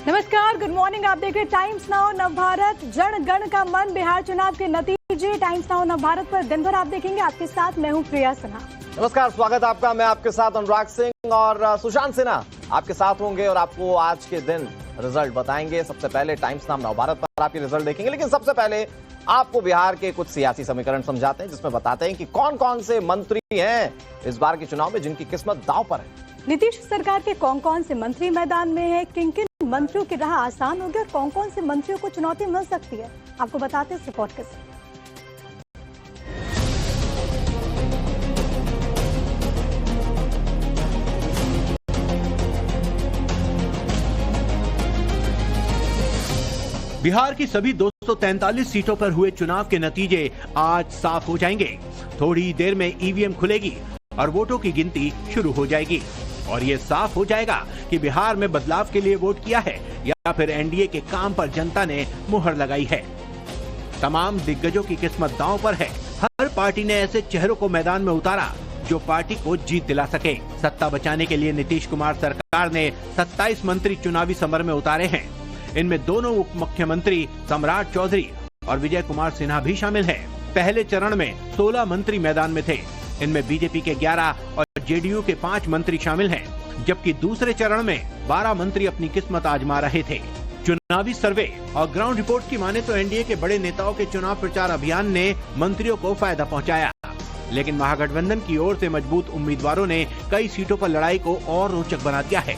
नमस्कार, good morning. आप देख रहे टाइम्स नाउ नवभारत, जन गण का मन, बिहार चुनाव के नतीजे। टाइम्स नाउ नवभारत पर दिन भर आप देखेंगे। आपके साथ मैं हूं प्रिया सिन्हा। नमस्कार, स्वागत आपका। मैं आपके साथ अनुराग सिंह और सुशांत सिन्हा आपके साथ होंगे और आपको आज के दिन रिजल्ट बताएंगे। सबसे पहले टाइम्स नाउ नवभारत पर आपके रिजल्ट देखेंगे, लेकिन सबसे पहले आपको बिहार के कुछ सियासी समीकरण समझाते हैं, जिसमें बताते हैं कि कौन कौन से मंत्री हैं इस बार के चुनाव में जिनकी किस्मत दांव पर है। नीतीश सरकार के कौन कौन से मंत्री मैदान में है, किन किन मंत्रियों की राह आसान होगी और कौन कौन से मंत्रियों को चुनौती मिल सकती है, आपको बताते हैं इस रिपोर्ट के साथ। बिहार की सभी 243 सीटों पर हुए चुनाव के नतीजे आज साफ हो जाएंगे। थोड़ी देर में ईवीएम खुलेगी और वोटों की गिनती शुरू हो जाएगी और ये साफ हो जाएगा कि बिहार में बदलाव के लिए वोट किया है या फिर एनडीए के काम पर जनता ने मुहर लगाई है। तमाम दिग्गजों की किस्मत दांव पर है। हर पार्टी ने ऐसे चेहरों को मैदान में उतारा जो पार्टी को जीत दिला सके। सत्ता बचाने के लिए नीतीश कुमार सरकार ने 27 मंत्री चुनावी समर में उतारे हैं। इनमें दोनों उप मुख्यमंत्री सम्राट चौधरी और विजय कुमार सिन्हा भी शामिल हैं। पहले चरण में 16 मंत्री मैदान में थे। इनमें बीजेपी के 11 और जेडीयू के 5 मंत्री शामिल हैं, जबकि दूसरे चरण में 12 मंत्री अपनी किस्मत आजमा रहे थे। चुनावी सर्वे और ग्राउंड रिपोर्ट की माने तो एनडीए के बड़े नेताओं के चुनाव प्रचार अभियान ने मंत्रियों को फायदा पहुंचाया, लेकिन महागठबंधन की ओर से मजबूत उम्मीदवारों ने कई सीटों पर लड़ाई को और रोचक बना दिया है।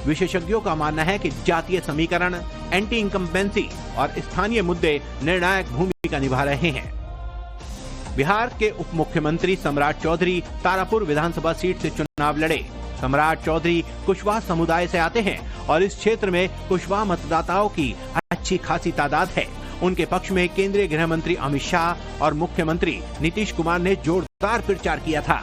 विशेषज्ञों का मानना है कि जातीय समीकरण, एंटी इनकम्बेंसी और स्थानीय मुद्दे निर्णायक भूमिका निभा रहे हैं। बिहार के उप मुख्यमंत्री सम्राट चौधरी तारापुर विधानसभा सीट से चुनाव लड़े। सम्राट चौधरी कुशवाहा समुदाय से आते हैं और इस क्षेत्र में कुशवाहा मतदाताओं की अच्छी खासी तादाद है। उनके पक्ष में केंद्रीय गृह मंत्री अमित शाह और मुख्यमंत्री नीतीश कुमार ने जोरदार प्रचार किया था।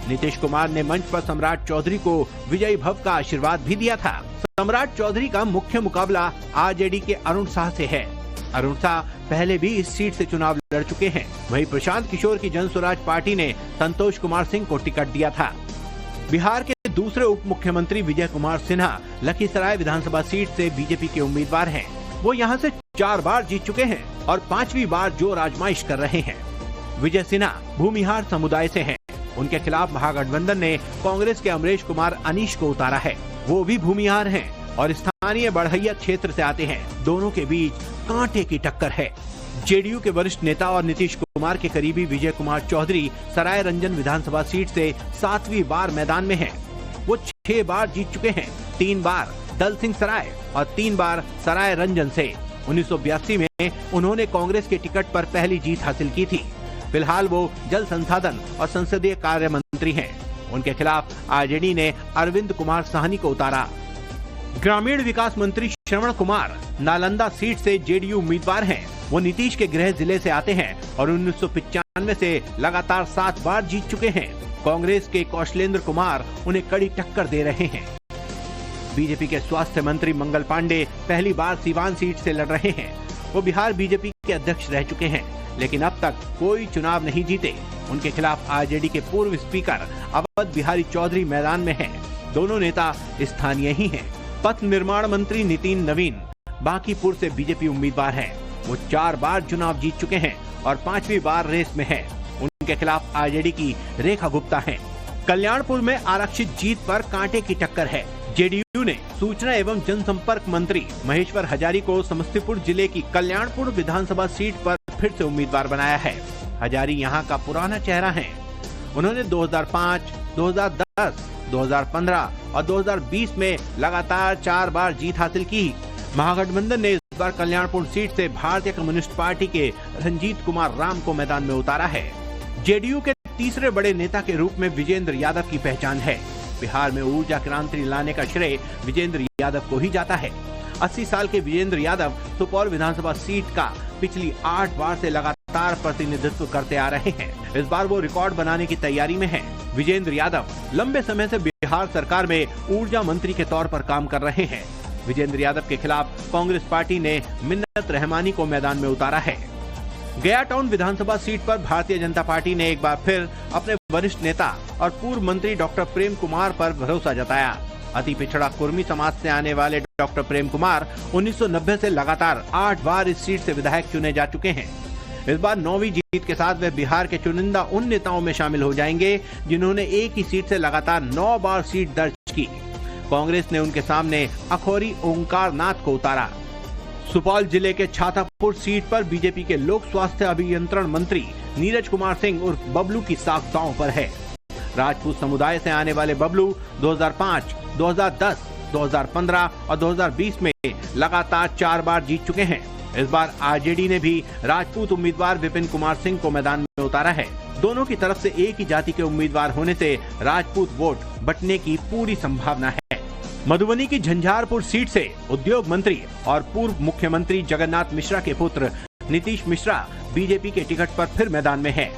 नीतीश कुमार ने मंच पर सम्राट चौधरी को विजयी भव का आशीर्वाद भी दिया था। सम्राट चौधरी का मुख्य मुकाबला आरजेडी के अरुण साह से है। अरुण साह पहले भी इस सीट से चुनाव लड़ चुके हैं। वहीं प्रशांत किशोर की जन स्वराज पार्टी ने संतोष कुमार सिंह को टिकट दिया था। बिहार के दूसरे उप मुख्यमंत्री विजय कुमार सिन्हा लखीसराय विधानसभा सीट से बीजेपी के उम्मीदवार हैं। वो यहाँ से 4 बार जीत चुके हैं और 5वीं बार जोर आजमाइश कर रहे हैं। विजय सिन्हा भूमिहार समुदाय से हैं। उनके खिलाफ महागठबंधन ने कांग्रेस के अमरेश कुमार अनीश को उतारा है। वो भी भूमिहार हैं और स्थानीय बढ़ैया क्षेत्र से आते हैं। दोनों के बीच कांटे की टक्कर है। जेडीयू के वरिष्ठ नेता और नीतीश कुमार के करीबी विजय कुमार चौधरी सराय रंजन विधानसभा सीट से 7वीं बार मैदान में हैं। वो 6 बार जीत चुके हैं, 3 बार दल सिंह सराय और 3 बार सराय रंजन से। 1982 में उन्होंने कांग्रेस के टिकट पर पहली जीत हासिल की थी। फिलहाल वो जल संसाधन और संसदीय कार्य मंत्री हैं। उनके खिलाफ आरजेडी ने अरविंद कुमार साहनी को उतारा। ग्रामीण विकास मंत्री श्रवण कुमार नालंदा सीट से जेडीयू उम्मीदवार हैं। वो नीतीश के गृह जिले से आते हैं और 1995 से लगातार 7 बार जीत चुके हैं। कांग्रेस के कौशलेंद्र कुमार उन्हें कड़ी टक्कर दे रहे हैं। बीजेपी के स्वास्थ्य मंत्री मंगल पांडे पहली बार सीवान सीट से लड़ रहे हैं। वो बिहार बीजेपी के अध्यक्ष रह चुके हैं, लेकिन अब तक कोई चुनाव नहीं जीते। उनके खिलाफ आरजेडी के पूर्व स्पीकर अवध बिहारी चौधरी मैदान में हैं। दोनों नेता स्थानीय ही हैं। पथ निर्माण मंत्री नितिन नवीन बांकीपुर से बीजेपी उम्मीदवार हैं। वो 4 बार चुनाव जीत चुके हैं और 5वीं बार रेस में हैं। उनके खिलाफ आरजेडी की रेखा गुप्ता हैं। कल्याणपुर में आरक्षित जीत पर कांटे की टक्कर है। जेडीयू ने सूचना एवं जनसंपर्क मंत्री महेश्वर हजारी को समस्तीपुर जिले की कल्याणपुर विधानसभा सीट पर फिर से उम्मीदवार बनाया है। हजारी यहाँ का पुराना चेहरा है। उन्होंने 2005, 2010, 2015 और 2020 में लगातार 4 बार जीत हासिल की। महागठबंधन ने इस बार कल्याणपुर सीट से भारतीय कम्युनिस्ट पार्टी के रंजीत कुमार राम को मैदान में उतारा है। जेडीयू के तीसरे बड़े नेता के रूप में विजेंद्र यादव की पहचान है। बिहार में ऊर्जा क्रांति लाने का श्रेय विजेंद्र यादव को ही जाता है। 80 साल के विजेंद्र यादव सुपौल विधानसभा सीट का पिछली 8 बार से लगातार प्रतिनिधित्व करते आ रहे हैं। इस बार वो रिकॉर्ड बनाने की तैयारी में है। विजेंद्र यादव लंबे समय से बिहार सरकार में ऊर्जा मंत्री के तौर पर काम कर रहे हैं। विजेंद्र यादव के खिलाफ कांग्रेस पार्टी ने मिन्नत रहमानी को मैदान में उतारा है। गया टाउन विधानसभा सीट पर भारतीय जनता पार्टी ने एक बार फिर अपने वरिष्ठ नेता और पूर्व मंत्री डॉक्टर प्रेम कुमार पर भरोसा जताया। अति पिछड़ा कुर्मी समाज से आने वाले डॉक्टर प्रेम कुमार 1990 से लगातार 8 बार इस सीट से विधायक चुने जा चुके हैं। इस बार 9वीं जीत के साथ वे बिहार के चुनिंदा उन नेताओं में शामिल हो जाएंगे जिन्होंने एक ही सीट से लगातार 9 बार सीट दर्ज की। कांग्रेस ने उनके सामने अखौरी ओंकार नाथ को उतारा। सुपौल जिले के छातापुर सीट पर बीजेपी के लोक स्वास्थ्य अभियंत्रण मंत्री नीरज कुमार सिंह उर्फ बबलू की साख दांव पर है। राजपूत समुदाय से आने वाले बबलू 2005, 2010, 2015 और 2020 में लगातार 4 बार जीत चुके हैं। इस बार आरजेडी ने भी राजपूत उम्मीदवार विपिन कुमार सिंह को मैदान में उतारा है। दोनों की तरफ से एक ही जाति के उम्मीदवार होने से राजपूत वोट बंटने की पूरी संभावना है। मधुबनी की झंझारपुर सीट से उद्योग मंत्री और पूर्व मुख्यमंत्री जगन्नाथ मिश्रा के पुत्र नीतीश मिश्रा बीजेपी के टिकट पर फिर मैदान में है।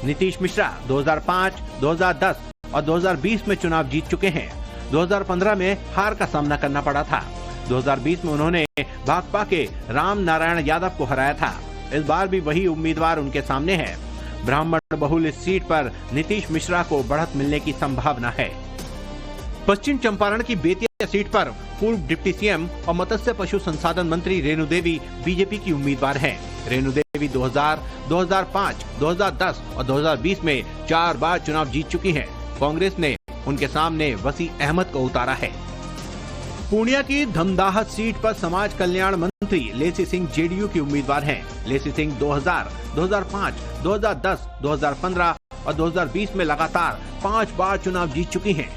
नीतीश मिश्रा 2005, 2010 और 2020 में चुनाव जीत चुके हैं। 2015 में हार का सामना करना पड़ा था। 2020 में उन्होंने भाकपा के राम नारायण यादव को हराया था। इस बार भी वही उम्मीदवार उनके सामने है। ब्राह्मण बहुल इस सीट पर नीतीश मिश्रा को बढ़त मिलने की संभावना है। पश्चिम चंपारण की बेतिया सीट पर पूर्व डिप्टी सीएम और मत्स्य पशु संसाधन मंत्री रेणु देवी बीजेपी की उम्मीदवार हैं। रेणु देवी 2000, 2005, 2010 और 2020 में 4 बार चुनाव जीत चुकी हैं। कांग्रेस ने उनके सामने वसी अहमद को उतारा है। पूर्णिया की धमदाहत सीट पर समाज कल्याण मंत्री लेसी सिंह जेडीयू की उम्मीदवार हैं। लेसी सिंह 2000, 2005, 2010, 2015 और 2020 में लगातार 5 बार चुनाव जीत चुकी हैं।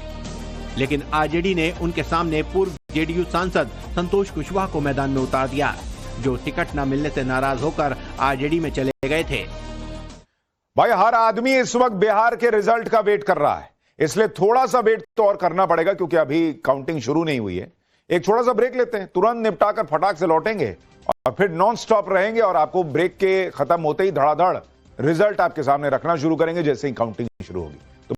लेकिन आरजेडी ने उनके सामने पूर्व जेडीयू सांसद संतोष कुशवाहा को मैदान में उतार दिया, जो टिकट न मिलने से नाराज होकर आरजेडी में चले गए थे। भाई हर आदमी इस वक्त बिहार के रिजल्ट का वेट कर रहा है, इसलिए थोड़ा सा वेट तो और करना पड़ेगा क्योंकि अभी काउंटिंग शुरू नहीं हुई है। एक छोटा सा ब्रेक लेते हैं, तुरंत निपटाकर फटाक से लौटेंगे और फिर नॉन स्टॉप रहेंगे और आपको ब्रेक के खत्म होते ही धड़ाधड़ रिजल्ट आपके सामने रखना शुरू करेंगे जैसे ही काउंटिंग शुरू होगी।